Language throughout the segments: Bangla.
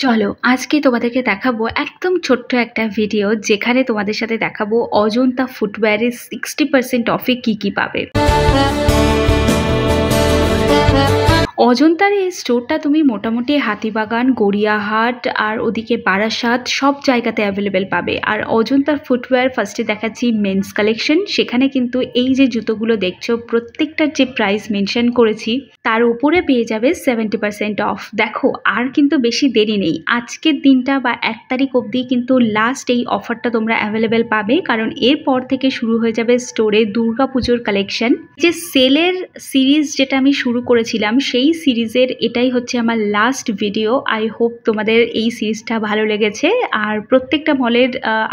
চলো আজকে তোমাদেরকে দেখাবো একদম ছোট্ট একটা ভিডিও যেখানে তোমাদের সাথে দেখাবো অজন্তা ফুটওয়্যারের 60% অফে কি কি পাবে। অজন্তার এই স্টোরটা তুমি মোটামুটি হাতিবাগান, গড়িয়াহাট আর ওদিকে বারাসাত সব জায়গাতে অ্যাভেলেবেল পাবে। আর অজন্তার ফুটওয়্যার ফার্স্টে দেখাচ্ছি মেন্স কালেকশন। সেখানে কিন্তু এই যে জুতোগুলো দেখছো প্রত্যেকটার যে প্রাইস মেনশন করেছি তার উপরে পেয়ে যাবে 70% অফ। দেখো আর কিন্তু বেশি দেরি নেই, আজকের দিনটা বা 1 তারিখ অবধি কিন্তু লাস্ট এই অফারটা তোমরা অ্যাভেলেবেল পাবে, কারণ এরপর থেকে শুরু হয়ে যাবে স্টোরে দুর্গাপুজোর কালেকশন। যে সেলের সিরিজ যেটা আমি শুরু করেছিলাম সেই সিরিজের এটাই হচ্ছে আমার লাস্ট ভিডিও। আই হোপ তোমাদের এই সিরিজটা ভালো লেগেছে। আর প্রত্যেকটা মলের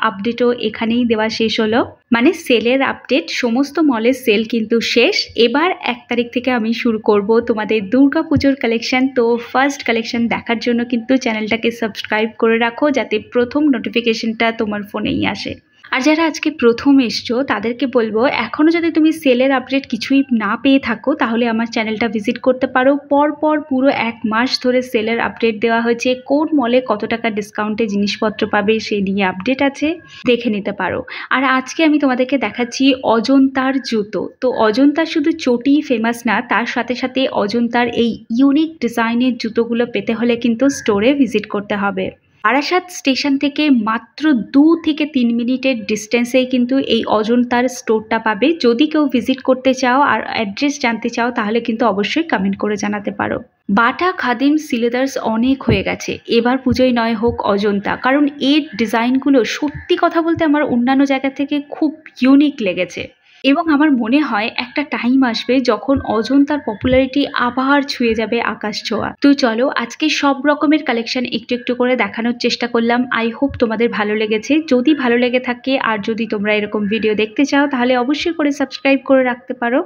আপডেটও এখানেই দেওয়া শেষ হলো, মানে সেলের আপডেট। সমস্ত মলের সেল কিন্তু শেষ। এবার 1 তারিখ থেকে আমি শুরু করব তোমাদের দুর্গাপুজোর কালেকশন। তো ফার্স্ট কালেকশন দেখার জন্য কিন্তু চ্যানেলটাকে সাবস্ক্রাইব করে রাখো যাতে প্রথম নোটিফিকেশনটা তোমার ফোনেই আসে। আর যারা আজকে প্রথম এসছো তাদেরকে বলবো, এখনও যদি তুমি সেলের আপডেট কিছুই না পেয়ে থাকো তাহলে আমার চ্যানেলটা ভিজিট করতে পারো। পরপর পুরো 1 মাস ধরে সেলের আপডেট দেওয়া হয়েছে, কোন মলে কত টাকা ডিসকাউন্টে জিনিসপত্র পাবে সেই নিয়ে আপডেট আছে, দেখে নিতে পারো। আর আজকে আমি তোমাদেরকে দেখাচ্ছি অজন্তার জুতো। তো অজন্তার শুধু চটি ফেমাস না, তার সাথে সাথে অজন্তার এই ইউনিক ডিজাইনের জুতোগুলো পেতে হলে কিন্তু স্টোরে ভিজিট করতে হবে। বারাসাত স্টেশন থেকে মাত্র 2 থেকে 3 মিনিটের ডিস্টেন্সেই কিন্তু এই অজন্তার স্টোরটা পাবে। যদি কেউ ভিজিট করতে চাও আর অ্যাড্রেস জানতে চাও তাহলে কিন্তু অবশ্যই কমেন্ট করে জানাতে পারো। বাটা, খাদিম, সিলেদার্স অনেক হয়ে গেছে, এবার পুজোয় নয় হোক অজন্তা, কারণ এর ডিজাইনগুলো সত্যি কথা বলতে আমার অন্যান্য জায়গা থেকে খুব ইউনিক লেগেছে। এবং আমার মনে হয় একটা টাইম আসবে যখন অজন্তার পপুলারিটি আবার ছুঁয়ে যাবে আকাশ ছোঁয়া। তো চলো আজকে সব রকমের কালেকশন একটু একটু করে দেখানোর চেষ্টা করলাম। আই হোপ তোমাদের ভালো লেগেছে। যদি ভালো লেগে থাকে আর যদি তোমরা এরকম ভিডিও দেখতে চাও তাহলে অবশ্যই করে সাবস্ক্রাইব করে রাখতে পারো।